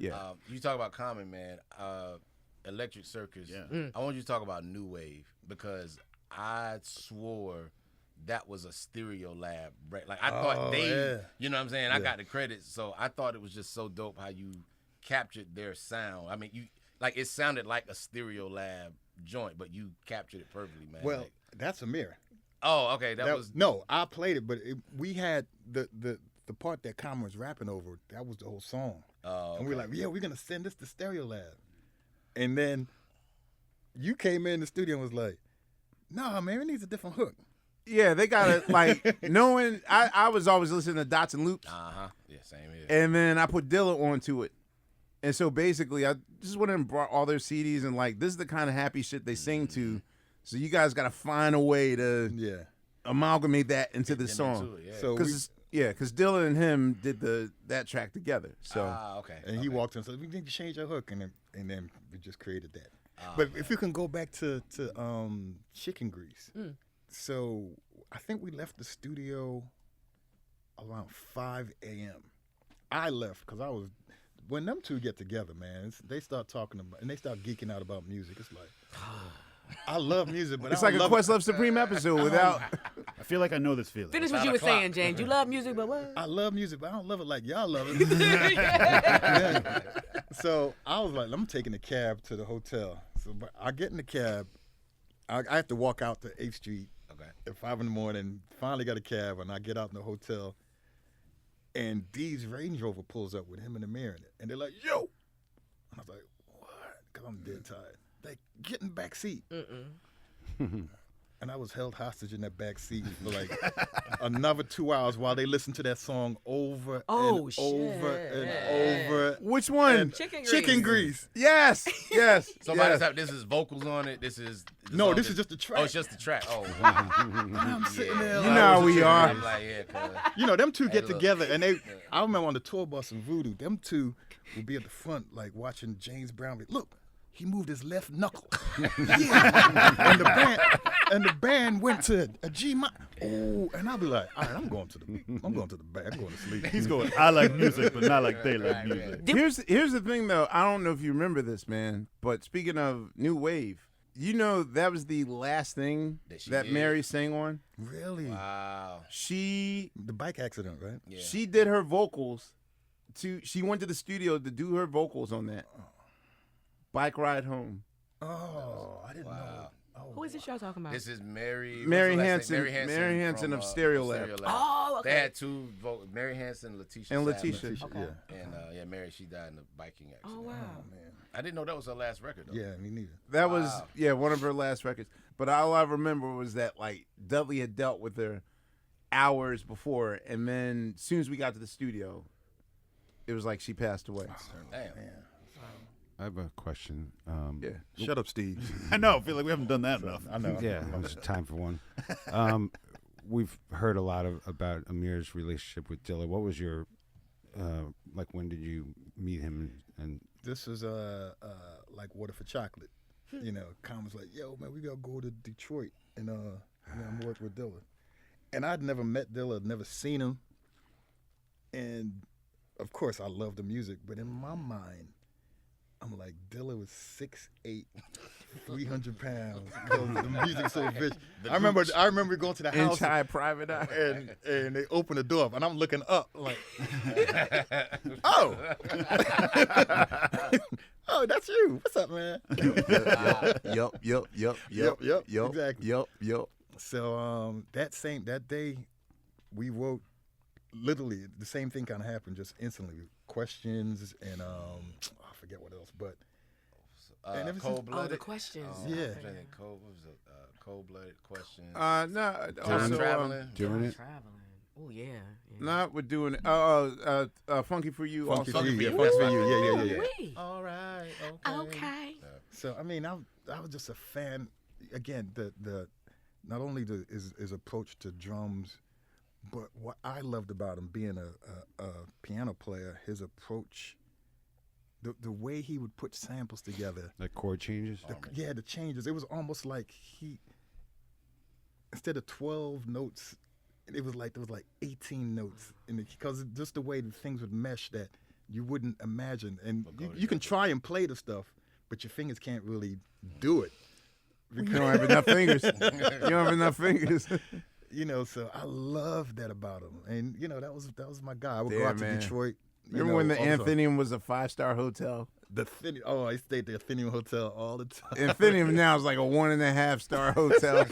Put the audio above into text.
Yeah. You talk about Common, man. Electric Circus. Yeah. I want you to talk about New Wave because I swore that was a Stereolab. Like I thought you know what I'm saying? I got the credits, so I thought it was just so dope how you captured their sound. I mean, it sounded like a Stereolab joint, but you captured it perfectly, man. Well, that's Ahmir. Oh, okay. That was no. I played it, but we had the part that Common was rapping over. That was the whole song. Oh, okay. And we were like, yeah, we're gonna send this to Stereolab. And then you came in the studio and was like, "Nah, man, it needs a different hook." Yeah, they got it. Like knowing, I was always listening to Dots and Loops. Yeah, same here. And then I put Dilla onto it. And so basically, I just went and brought all their CDs and like, this is the kind of happy shit they sing to. So you guys got to find a way to amalgamate that into this song. So because Dilla and him did that track together. So okay. And he walked in and said, "We need to change our hook," and then we just created that. But if you can go back to Chicken Grease, so I think we left the studio around 5 a.m. I left because when them two get together, man, they start talking about and they start geeking out about music. It's like, I love music, but it's like a Questlove Supreme episode without. I feel like I know this feeling. Finish what you were saying, James. You love music, but what? I love music, but I don't love it like y'all love it. So I was like, I'm taking a cab to the hotel. So I get in the cab. I have to walk out to 8th Street at 5 in the morning. Finally got a cab, and I get out in the hotel. And D's Range Rover pulls up with him and Ahmir in it. And they're like, "Yo!" And I was like, "What?" Because I'm dead tired. They get in the back seat. And I was held hostage in that back seat for like another 2 hours while they listened to that song over and over and over. Which one? Chicken Grease. Yes. So by the time this is vocals on it, this is this is just the track. Oh, it's just the track. Oh, I'm sitting there. You know how we are. I'm like, you know, them two get together, and I remember on the tour bus in Voodoo, them two would be at the front, like watching James Brown. Be, look, he moved his left knuckle. And the band went to a G minor. Oh, and I'll be like, all right, I'm going to the band. I'm going to sleep. He's going, I like music, but not like they like music. Here's the thing, though. I don't know if you remember this, man, but speaking of New Wave, you know that was the last thing that Mary sang on? Really? Wow. The bike accident, right? Yeah. She did her vocals. She went to the studio to do her vocals on that. Bike Ride Home. Oh, I didn't know. Oh, who is this y'all talking about? This is Mary Hansen. Mary Hansen of Stereolab. Oh, okay. They had two vocals, Mary Hansen, Letitia. And Letitia. Okay. And Mary, she died in a biking accident. Oh wow. Man. I didn't know that was her last record though. Yeah, me neither. That was one of her last records. But all I remember was that like Dudley had dealt with her hours before, and then as soon as we got to the studio, it was like she passed away. Damn. Man. I have a question. Shut up, Steve. I know. I feel like we haven't done that enough. I know. Yeah, it's time for one. We've heard a lot about Ahmir's relationship with Dilla. What was your, when did you meet him? And this was like Water for Chocolate. You know, Con was like, "Yo, man, we gotta go to Detroit and I'm working with Dilla." And I'd never met Dilla, never seen him. And of course, I love the music, but in my mind, I'm like, Dilla was 6'8", 300 pounds. The music's so vicious. I remember going to the house. Inside private eye. And they open the door up, and I'm looking up like, oh. Oh, that's you. What's up, man? Yup. Exactly. Yup. So that day, we wrote literally the same thing kind of happened just instantly. Questions and I forget what else, but Cold-blooded. Oh, the questions. Yeah. Cold-blooded questions. No. Time traveling. doing it. Traveling. Oh yeah. No, we're doing it. Funky for You. Funky also. for You. Funky for You. Yeah. Wait. All right. Okay. So I mean, I was just a fan. Again, the not only his approach to drums, but what I loved about him being a piano player, his approach, the way he would put samples together. Like chord changes? The changes. It was almost like instead of 12 notes, there was like 18 notes. Because just the way the things would mesh that you wouldn't imagine. And you can try and play the stuff, but your fingers can't really do it. You don't have enough fingers. You don't have enough fingers. You know, so I love that about him. And, you know, that was my guy. I would go out to Detroit. Remember when the Athenaeum was a 5-star hotel? I stayed at the Athenaeum Hotel all the time. Athenaeum now is like a 1.5-star hotel.